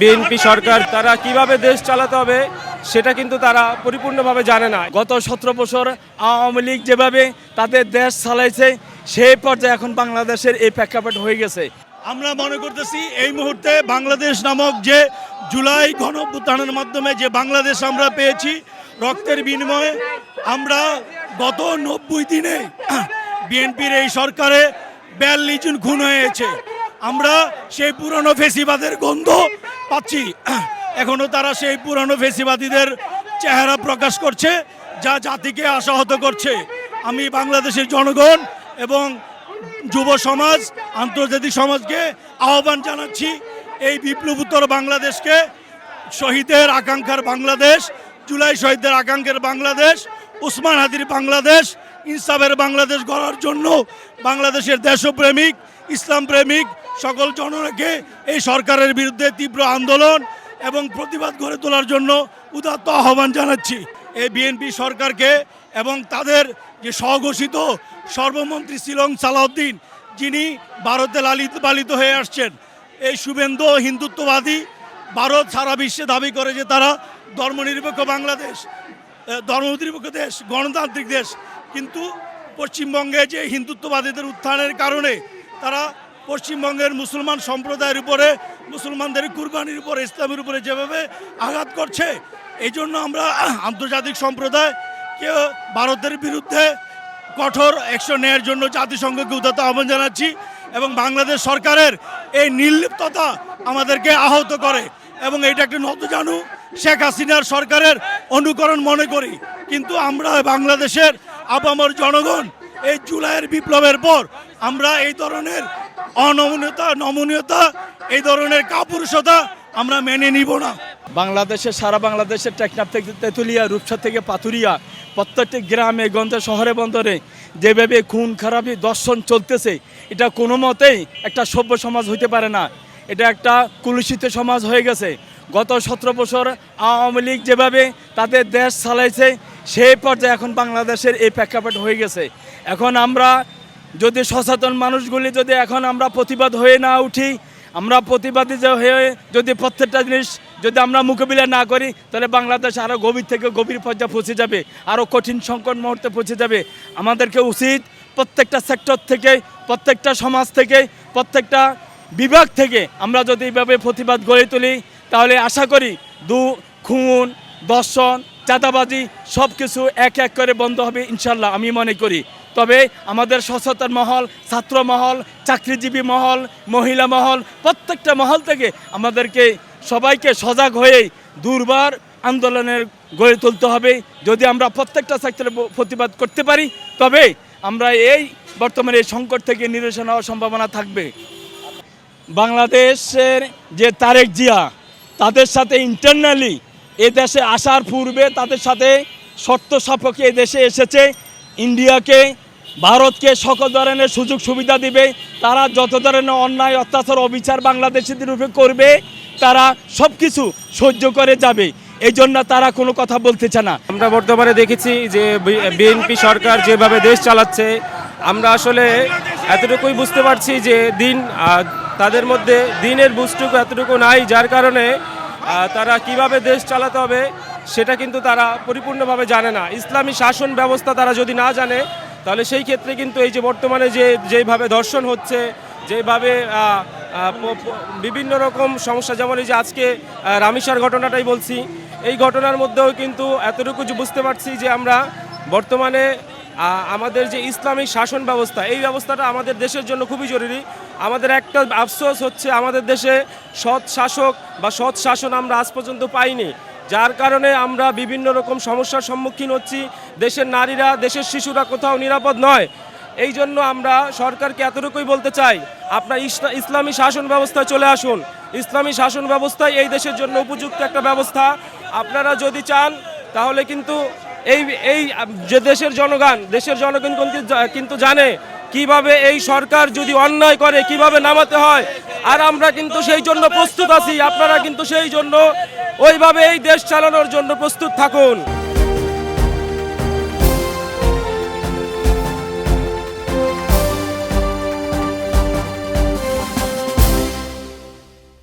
BNP সরকার তারা কিভাবে দেশ চালাতে হবে সেটা কিন্তু তারা পরিপূর্ণভাবে জানে না। গত 17 বছর আওয়ামী লীগ যেভাবে তাদের দেশ চালাইছে সেই পর্যায়ে এখন বাংলাদেশের এই প্রেক্ষাপট হয়ে গেছে। আমরা মনে করতেছি এই মুহূর্তে বাংলাদেশ নামক যে জুলাই গণঅভ্যুত্থানের মাধ্যমে যে বাংলাদেশ আমরা পেয়েছি রক্তের বিনিময়ে, আমরা গত 90 দিনে বিএনপির এই সরকারে 42 জন খুন হয়েছে। আমরা সেই পুরনো ফেসিবাদের গন্ধ পাচ্ছি। এখনো তারা সেই পুরনো ফেসিবাদীদের চেহারা প্রকাশ করছে, যা জাতিকে আশাহত করছে। আমি বাংলাদেশের জনগণ এবং যুব সমাজ, আন্তর্জাতিক সমাজকে আহ্বান জানাচ্ছি, এই বিপ্লবোত্তর বাংলাদেশকে, শহীদের আকাঙ্ক্ষার বাংলাদেশ, জুলাই শহীদদের আকাঙ্ক্ষার বাংলাদেশ, উসমান হাদির বাংলাদেশ, ইনসাফের বাংলাদেশ গড়ার জন্য বাংলাদেশের দেশপ্রেমিক, ইসলাম প্রেমিক সকল জনতাকে এই সরকারের বিরুদ্ধে তীব্র আন্দোলন এবং প্রতিবাদ গড়ে তোলার জন্য উদাত্ত আহ্বান জানাচ্ছি। এই বিএনপি সরকারকে এবং তাদের যে স্বঘোষিত সর্বমন্ত্রী শিলং সালাউদ্দিন, যিনি ভারতে লালিত পালিত হয়ে আসছেন, এই শুভেন্দু হিন্দুত্ববাদী ভারত সারা বিশ্বে দাবি করে যে তারা ধর্মনিরপেক্ষ বাংলাদেশ, ধর্মনিরপেক্ষ দেশ, গণতান্ত্রিক দেশ, কিন্তু পশ্চিমবঙ্গে যে হিন্দুত্ববাদীদের উত্থানের কারণে তারা পশ্চিমবঙ্গের মুসলমান সম্প্রদায়ের উপরে, মুসলমানদের কুরবানির উপরে, ইসলামের উপরে যেভাবে আঘাত করছে, এই জন্য আমরা আন্তর্জাতিক সম্প্রদায়কে ভারতের বিরুদ্ধে কঠোর অ্যাকশন নেওয়ার জন্য জাতিসংঘকে উদাত্ত আহ্বান জানাচ্ছি। এবং বাংলাদেশ সরকারের এই নির্লিপ্ততা আমাদেরকে আহত করে এবং এটা একটা নতজানু শেখ হাসিনার সরকারের অনুকরণ মনে করি। কিন্তু আমরা বাংলাদেশের আপামর জনগণ এই জুলাইয়ের বিপ্লবের পর আমরা এই ধরনের নমনীয়তা, এই ধরনের কাপুরুষতা আমরা মেনে নিব না। বাংলাদেশের সারা বাংলাদেশের টেকনাফ থেকে তেঁতুলিয়া, রূপসা থেকে পাথুরিয়া, প্রত্যেকটি গ্রামে গঞ্জে শহরে বন্দরে যেভাবে খুন খারাপি দর্শন চলতেছে, এটা কোনো মতেই একটা সভ্য সমাজ হইতে পারে না। এটা একটা কুলুষিত সমাজ হয়ে গেছে। গত 17 বছর আওয়ামী লীগ যেভাবে তাদের দেশ চালাইছে সেই পর্যায়ে এখন বাংলাদেশের এই প্রেক্ষাপট হয়ে গেছে। এখন আমরা যদি সচেতন মানুষগুলি যদি এখন আমরা প্রতিবাদ হয়ে না উঠি, আমরা প্রতিবাদী হয়ে যদি প্রত্যেকটা জিনিস যদি আমরা মোকাবিলা না করি, তাহলে বাংলাদেশ আরও গভীর থেকে গভীর পর্যায়ে পৌঁছে যাবে, আরও কঠিন সংকট মুহূর্তে পৌঁছে যাবে। আমাদেরকে উচিত প্রত্যেকটা সেক্টর থেকে, প্রত্যেকটা সমাজ থেকে, প্রত্যেকটা বিভাগ থেকে আমরা যদি এইভাবে প্রতিবাদ গড়ে তুলি, তাহলে আশা করি খুন, দর্শন, চাঁদাবাজি সব কিছু এক এক করে বন্ধ হবে ইনশাল্লাহ, আমি মনে করি। তবে আমাদের সচেতন মহল, ছাত্র মহল, চাকরিজীবী মহল, মহিলা মহল, প্রত্যেকটা মহল থেকে আমাদেরকে সবাইকে সজাগ হয়ে দুর্বার আন্দোলনের গড়ে তুলতে হবে। যদি আমরা প্রত্যেকটা সেক্টরে প্রতিবাদ করতে পারি, তবে আমরা এই বর্তমানে এই সংকট থেকে নিরসন হওয়ার সম্ভাবনা থাকবে। বাংলাদেশের যে তারেক জিয়া, তাদের সাথে ইন্টারনালি এ দেশে আসার পূর্বে তাদের সাথে শর্ত সাপেক্ষে এ দেশে এসেছে। ইন্ডিয়াকে, ভারতকে সকল ধরনের সুযোগ সুবিধা দিবে, তারা যত ধরনের অন্যায় অত্যাচার অবিচার বাংলাদেশিদের উপরে করবে তারা সব কিছু সহ্য করে যাবে। এই জন্য তারা কোনো কথা বলতে চায় না। আমরা বর্তমানে দেখেছি যে বিএনপি সরকার যেভাবে দেশ চালাচ্ছে, আমরা আসলে এতটুকুই বুঝতে পারছি যে তাদের মধ্যে দিনের বুঝটুকু এতটুকু নাই, যার কারণে তারা কিভাবে দেশ চালাতে হবে সেটা কিন্তু তারা পরিপূর্ণভাবে জানে না। ইসলামী শাসন ব্যবস্থা তারা যদি না জানে, তাহলে সেই ক্ষেত্রে কিন্তু এই যে বর্তমানে যেভাবে ধর্ষণ হচ্ছে, যেভাবে বিভিন্ন রকম সমস্যা, যেমন এই যে আজকে রামিসার ঘটনাটাই বলছি, এই ঘটনার মধ্যেও কিন্তু এতটুকু বুঝতে পারছি যে আমরা বর্তমানে আমাদের যে ইসলামী শাসন ব্যবস্থা, এই ব্যবস্থাটা আমাদের দেশের জন্য খুবই জরুরি। আমাদের একটা আফসোস হচ্ছে আমাদের দেশে সৎ শাসক বা সৎ শাসন আমরা আজ পর্যন্ত পাইনি, যার কারণে আমরা বিভিন্ন রকম সমস্যার সম্মুখীন হচ্ছি। দেশের নারীরা, দেশের শিশুরা কোথাও নিরাপদ নয়। এই জন্য আমরা সরকারকে এতটুকুই বলতে চাই, আপনার ইসলামী শাসন ব্যবস্থায় চলে আসুন। ইসলামী শাসন ব্যবস্থায় এই দেশের জন্য উপযুক্ত একটা ব্যবস্থা আপনারা যদি চান, তাহলে কিন্তু এই যে দেশের জনগণ কিন্তু জানে কিভাবে এই সরকার যদি অন্যায় করে কিভাবে নামাতে হয়। আর আমরা কিন্তু সেই জন্য প্রস্তুত আছি, আপনারা কিন্তু সেই জন্য ওইভাবে এই দেশ চালানোর জন্য প্রস্তুত থাকুন।